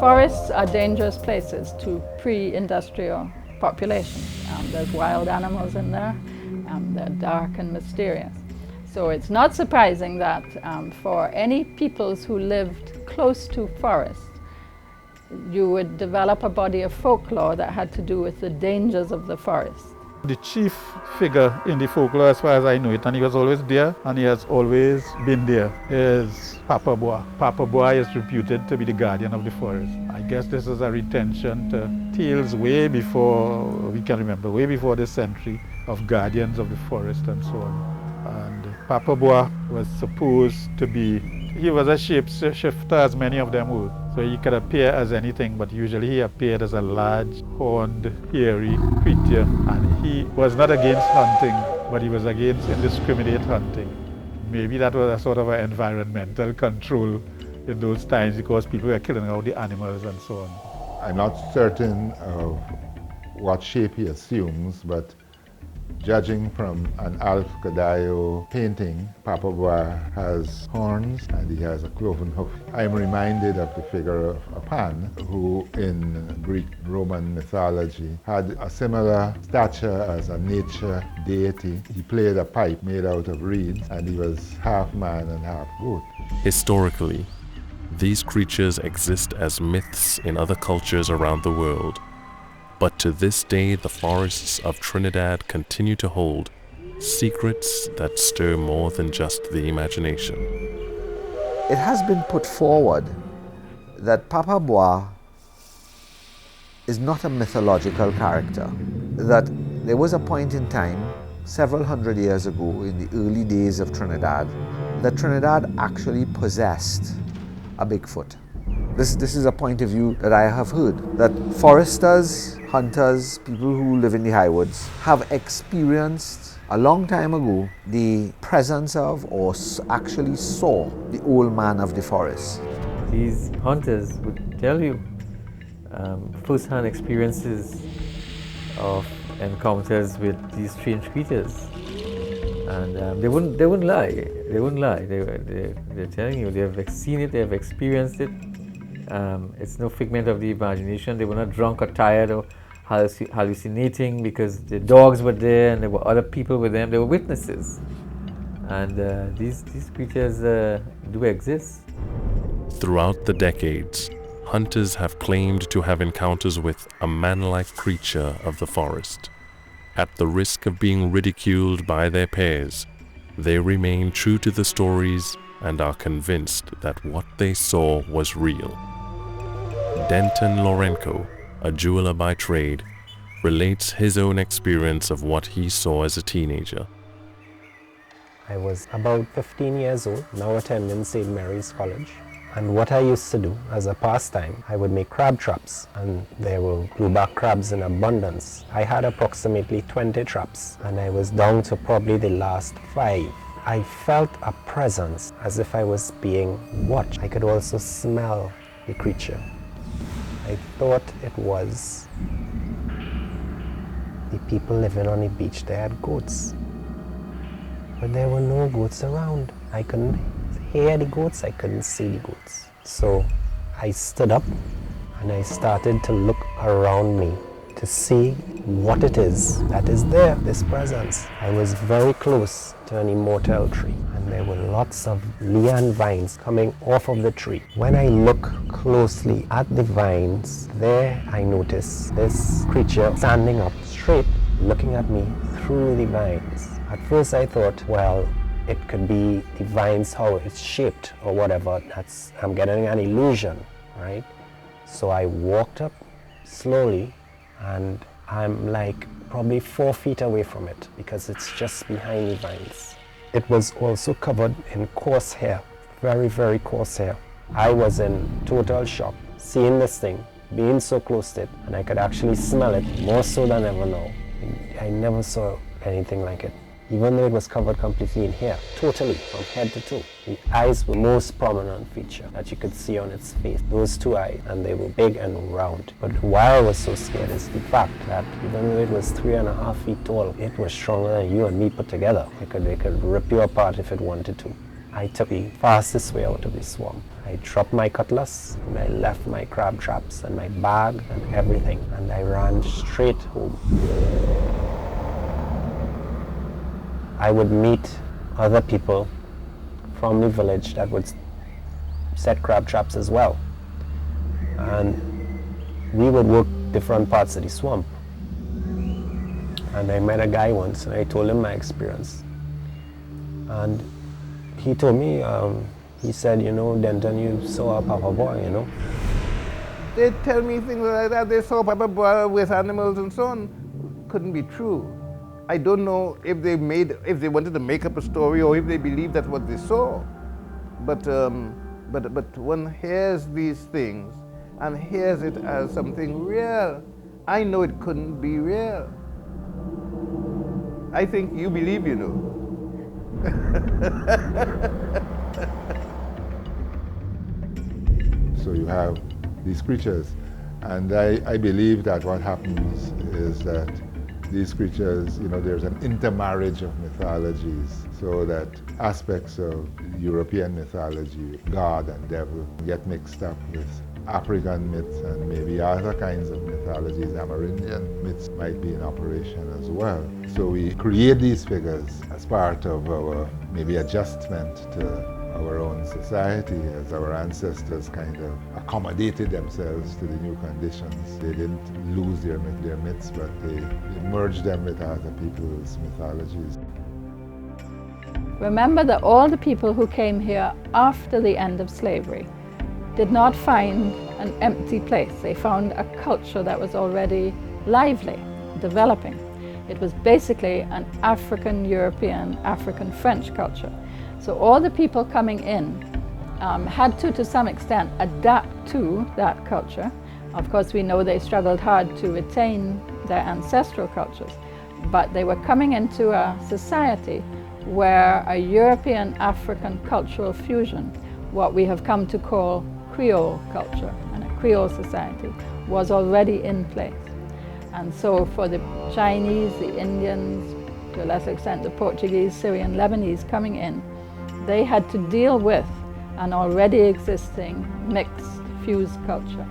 Forests are dangerous places to pre-industrial populations. There's wild animals in there. They're dark and mysterious. So it's not surprising that for any peoples who lived close to forests, you would develop a body of folklore that had to do with the dangers of the forest. The chief figure in the folklore, as far as I know it, and he was always there, and he has always been there, is Papa Bois. Papa Bois is reputed to be the guardian of the forest. I guess this is a retention to tales way before, we can remember, way before this century, of guardians of the forest and so on. And Papa Bois was supposed to be, he was a shapeshifter, as many of them were. So he could appear as anything, but usually he appeared as a large, horned, hairy creature. And he was not against hunting, but he was against indiscriminate hunting. Maybe that was a sort of an environmental control in those times because people were killing out the animals and so on. I'm not certain of what shape he assumes, but judging from an Alf Caballo painting, Papa Bois has horns and he has a cloven hoof. I'm reminded of the figure of a Pan, who in Greek Roman mythology had a similar stature as a nature deity. He played a pipe made out of reeds and he was half man and half goat. Historically, these creatures exist as myths in other cultures around the world. But to this day, the forests of Trinidad continue to hold secrets that stir more than just the imagination. It has been put forward that Papa Bois is not a mythological character, that there was a point in time, several hundred years ago, in the early days of Trinidad, that Trinidad actually possessed a Bigfoot. This is a point of view that I have heard, that foresters, hunters, people who live in the highwoods have experienced a long time ago the presence of or actually saw the old man of the forest. These hunters would tell you first-hand experiences of encounters with these strange creatures. And they wouldn't lie. They're telling you they've seen it, they've experienced it. It's no figment of the imagination. They were not drunk or tired or hallucinating because the dogs were there and there were other people with them. They were witnesses. And these creatures do exist. Throughout the decades, hunters have claimed to have encounters with a man-like creature of the forest. At the risk of being ridiculed by their peers, they remain true to the stories and are convinced that what they saw was real. Denton Lorenko, a jeweler by trade, relates his own experience of what he saw as a teenager. I was about 15 years old, now attending St. Mary's College. And what I used to do as a pastime, I would make crab traps, and there were blueback crabs in abundance. I had approximately 20 traps, and I was down to probably the last 5. I felt a presence as if I was being watched. I could also smell the creature. I thought it was the people living on the beach. They had goats, but there were no goats around. I couldn't hear the goats, I couldn't see the goats. So I stood up and I started to look around me to see what it is that is there, this presence. I was very close to an immortal tree and there were lots of liane vines coming off of the tree. When I look closely at the vines, there I noticed this creature standing up straight, looking at me through the vines. At first I thought, well, it could be the vines, how it's shaped or whatever. I'm getting an illusion, right? So I walked up slowly and I'm like probably 4 feet away from it because it's just behind the vines. It was also covered in coarse hair, very, very coarse hair. I was in total shock, seeing this thing, being so close to it, and I could actually smell it more so than ever now. I never saw anything like it. Even though it was covered completely in hair, totally, from head to toe. The eyes were the most prominent feature that you could see on its face. Those 2 eyes, and they were big and round. But why I was so scared is the fact that even though it was 3.5 feet tall, it was stronger than you and me put together. It could rip you apart if it wanted to. I took the fastest way out of the swamp. I dropped my cutlass and I left my crab traps and my bag and everything, and I ran straight home. I would meet other people from the village that would set crab traps as well, and we would work different parts of the swamp. And I met a guy once and I told him my experience, and he told me, he said, you know, Denton, you saw a Papa Bois, you know. They tell me things like that. They saw Papa Bois with animals and so on. Couldn't be true. I don't know if they wanted to make up a story or if they believed that's what they saw. But one hears these things and hears it as something real. I know it couldn't be real. I think you believe, you know. So you have these creatures, and I believe that what happens is that these creatures, you know, there's an intermarriage of mythologies, so that aspects of European mythology, God and devil, get mixed up with African myths and maybe other kinds of mythologies. Amerindian myths might be in operation as well. So we create these figures as part of our maybe adjustment to our own society, as our ancestors kind of accommodated themselves to the new conditions. They didn't lose their myths, but they merged them with other people's mythologies. Remember that all the people who came here after the end of slavery did not find an empty place. They found a culture that was already lively, developing. It was basically an African-European, African-French culture. So all the people coming in had to some extent, adapt to that culture. Of course, we know they struggled hard to retain their ancestral cultures, but they were coming into a society where a European-African cultural fusion, what we have come to call Creole culture and a Creole society, was already in place. And so for the Chinese, the Indians, to a lesser extent the Portuguese, Syrian, Lebanese coming in, they had to deal with an already existing mixed, fused culture.